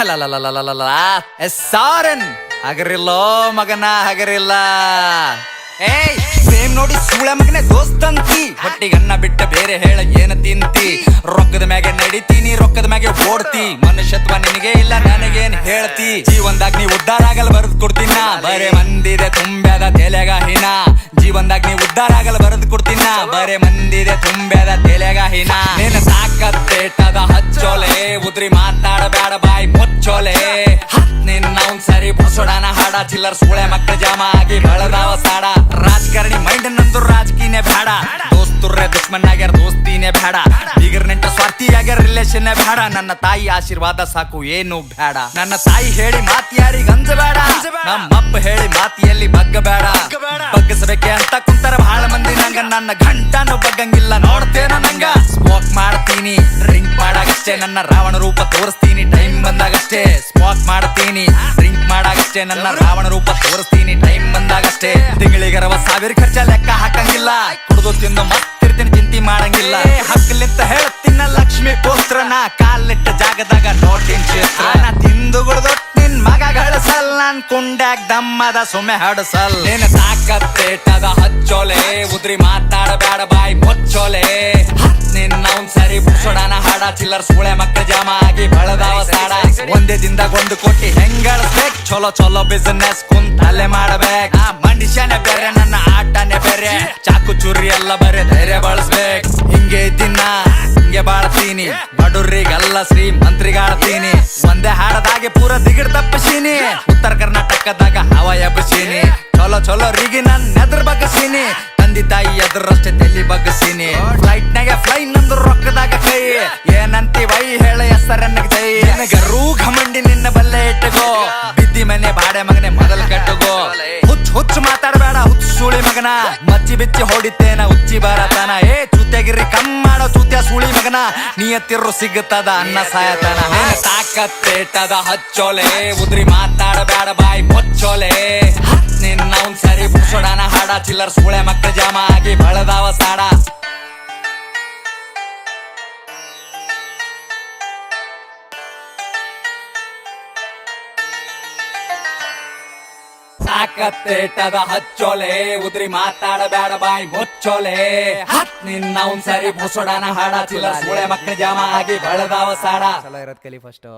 ಅಲಲಲಲಲಲ ಸಾರನ್ ಹಗರಿಲ್ಲೋ ಮಗನ ಹಗರಿಲ್ಲ. ಏಯ್ ಸೇಮ್ ನೋಡಿ ಸೂಳೆ ಮಗನೆ ದೋಸ್ತಂತಿ, ಹೊಟ್ಟಿಗನ್ನ ಬಿಟ್ಟ ಬೇರೆ ಹೇಳ ಏನ ತಿಂತಿ. ರೊಕ್ಕದ ಮ್ಯಾಗೆ ನಡಿತೀನಿ, ರೊಕ್ಕದ ಮ್ಯಾಗೆ ಓಡ್ತಿ, ಮನುಷ್ಯತ್ವ ನಿನಗೆ ಇಲ್ಲ ನನಗೇನ್ ಹೇಳ್ತಿ. ಜೀವನದಾಗ ನೀ ಉದ್ದಾರ ಆಗಲ್ಲ ಬರೆದು ಕೊಡ್ತೀನ, ಬರೇ ಮಂದಿದೆ ತುಂಬ್ಯಾದ ತೆಲೆಗ ಹಿನ. ಜೀವನದಾಗ ನೀ ಉದ್ದಾರ ಆಗಲ್ಲ ಬರೆದು ಕೊಡ್ತೀನ, ಬರೇ ಮಂದಿದೆ ತುಂಬ್ಯಾದ ತೆಲೆಗ ಹಿನ. ನಿನ್ನ ಸಾಕತ್ತೇಟದ ಹಚ್ಚೋಲೆ, ಉದ್ರಿ ಮಾತಾಡಬೇಡ ಬಾಯಿ ಮುಚ್ಚೋಲೆ. ನಿನ್ನ ಅವ್ನ್ ಸರಿ ಬಸೋಡನ ಹಾಡ, ಚಿಲ್ಲರ್ ಸೂಳೆ ಮಕ್ಕಳ ಜಾಮ ಆಗಿ ಬೆಳದಾವ ಸಾಡ. ರಾಜಕಾರಣಿ ಮೈಂಡ್ ನಂದು ರಾಜಕೀಯನೇ ಬೇಡ, ದೋಸ್ತುರ್ರೆ ದುಶ್ಮನ್ ಆಗ್ಯಾರ ದೋಸ್ತಿನೇ ಬೇಡ. ಬೀಗರ್ ನೆಂಟ ಸ್ವಾರ್ಥಿ ಆಗ್ಯಾರ ರಿಲೇಷನ್ ಬೇಡ. ನನ್ನ ತಾಯಿ ಆಶೀರ್ವಾದ ಸಾಕು ಏನು ಬೇಡ. ನನ್ನ ತಾಯಿ ಹೇಳಿ ಮಾತಿ ಯಾರಿಗ ಅಂಜಬೇಡ, ನಮ್ಮಪ್ಪ ಹೇಳಿ ಮಾತಿಯಲ್ಲಿ ಬಗ್ಗಬೇಡ. ಬಗ್ಗಸಬೇಕೆ ಅಂತ ಕುಂತರ ಬಹಳ ಮಂದಿ ನಂಗ, ನನ್ನ ಗಂಟನು ಬಗ್ಗಂಗಿಲ್ಲ ನೋಡ್ತೇನ ನಂಗ. ಸ್ಮೋಕ್ ಮಾಡ್ತೀನಿ ಡ್ರಿಂಕ್ ಮಾಡಾಗಷ್ಟೇ, ನನ್ನ ರಾವಣ ರೂಪ ತೋರಿಸ್ತೀನಿ ಟೈಮ್ ಬಂದಾಗಷ್ಟೇ. ಸ್ಮೋಕ್ ಮಾಡ್ತೀನಿ ಡ್ರಿಂಕ್ ಮಾಡಾಗಷ್ಟೇ, ನನ್ನ ರಾವಣ ರೂಪ ತೋರಿಸ್ತೀನಿ ಟೈಮ್ ಬಂದಾಗಷ್ಟೇ. ತಿಂಗಳಿಗರವ ಸಾವಿರ ಖರ್ಚ ಲೆಕ್ಕ ಹಾಕಂಗಿಲ್ಲ, ಕುಡಿದು ತಿಂದು ಮತ್ತಿರ್ತೀನಿ ಚಿಂತಿ ಮಾಡಂಗಿಲ್ಲ. ಹಕ್ಕಲಿಂತ ಹೇಳ್ತೀನ ಲಕ್ಷ್ಮಿ ಪುತ್ರನ, ಕಾಲಿಟ್ಟ ಜಾಗದಾಗ ನೋಟಿನ್ ಚಿತ್ರ. ತಿಂದು ಗುಡ್ದು ನಿನ್ ಮಗ ಗಳಿಸಲ್, ನನ್ ಕುಂಡ್ಯಾಗ ದಮ್ಮದ ಸುಮ್ಮೆ ಹಡಸಲ್. ನಿನ್ನ ತಾಕತ್ತೇಟದ ಹಚ್ಚೋಲೆ, ಉದ್ರಿ ಮಾತಾಡಬೇಡ ಬಾಯಿ ಮುಚ್ಚೋಲೆ. ನಿನ್ನ ಅವ್ನ್ ಸರಿ ಬುಸೋಡನ ಹಾಡ, ಚಿಲ್ಲರ್ ಸೂಳೆ ಮಕ್ಕಳ ಜಾಮ ಆಗಿ ಬೆಳದಾವ ಸಾಡ. ಒಂದೇ ದಿನದಾಗ 1 ಕೋಟಿ ಹೆಂಗಳಿಸ್ಬೇಕು, ಚಲೋ ಚಲೋ ಬಿಸಿನೆಸ್ ಕುಂತಲ್ಲೇ ಮಾಡಬೇಕು. ಮನುಷ್ಯನೇ ಬೇರೆ ನನ್ನ ಆಟನೇ ಬೇರೆ, ಚಾಕು ಚೂರಿ ಎಲ್ಲ ಬರೇ ಧೈರ್ಯ ಬಳಸ್ಬೇಕು. ಹಿಂಗೆ ದಿನ ಹಿಂಗೆ ಬಾಳ್ತೀನಿ, ಬಡುರ್ರಿಗಲ್ಲ ಶ್ರೀಮಂತ್ರಿಗಾಡ್ತೀನಿ. ಒಂದೇ ಹಾಡದಾಗೆ ಪೂರ ದಿಗಿಡ್ ತಪ್ಪಿಸೀನಿ, ಉತ್ತರ ಕರ್ನಾಟಕದಾಗ ಹವ ಎಬ್ಬಸೀನಿ. ಚಲೋ ಚಲೋ ರಿಗೆ ನನ್ನ ಎದ್ರ ಬಗ್ಗಸೀನಿ, ತಂದಿ ತಾಯಿ ಎದ್ರಷ್ಟೇ ತೆಲಿ ಬಗ್ಗಸೀನಿ. ಫ್ಲೈಟ್ ನಾಗೆ ಫ್ಲೈ ನಂದು ರೊಕ್ಕದಾಗ ಕೈ, ಏನಂತಿ ವೈ ಹೇಳ ಹೆಸರನ್ನಗ ಜೈ. ನಿನಗರೂ ಘಮಂಡಿ ನಿನ್ನ ಬಲ್ಲೆ ಇಟ್ಟಗೋ, ಬಿದ್ದಿ ಮನೆ ಬಾಡೆ ಮಗನೆ ಮೊದಲು ಕಟ್ಟಗೋ. ಹುಚ್ಚು ಮಾತಾಡಬೇಡ ಹುಚ್ಚು ಸುಳಿ ಮಗನ, ಮಚ್ಚಿ ಬಿಚ್ಚಿ ಹೊಡಿತೇನ ಉಚ್ಚಿ ಬರತನ. ಚೂತ್ಯಾಗಿರಿ ಕಮ್ ಮಾಡೋ ಚೂತ್ಯ ಸುಳಿ ಮಗನ, ನಿಯತ್ತಿರು ಸಿಗುತ್ತದ ಅನ್ನ ಸಾಯತನ. ತಾಕತ್ತೇಟದ ಹಚ್ಚೋಲೆ, ಉದ್ರಿ ಮಾತಾಡಬೇಡ ಬಾಯಿ ಮುಚ್ಚೋಲೆ. ನಿನ್ನ ಅವ್ನ್ ಸರಿ ಬುಸೋಡನ ಹಾಡ, ಚಿಲ್ಲರ್ ಸೂಳೆ ಮಕ್ಕಳ ಜಾಮ ಆಗಿ ಬೆಳದಾವ ಸಾಡ. ತಾಕತ್ತೇಟದ ಹಚ್ಚೋಲೆ, ಉದ್ರಿ ಮಾತಾಡಬೇಡ ಬಾಯಿ ಮುಚ್ಚೋಲೆ. ನಿನ್ನ ಅವ್ನ್ ಸರಿ ಬುಸೋಡನ ಹಾಡ, ಚಿಲ್ಲರ್ ಸೂಳೆ ಮಕ್ಕಳ ಜಾಮ ಆಗಿ ಬೆಳದಾವ ಸಾಡ. ಚಲೋ ಇರೋದ್ ಕಲಿ ಫಸ್ಟ್.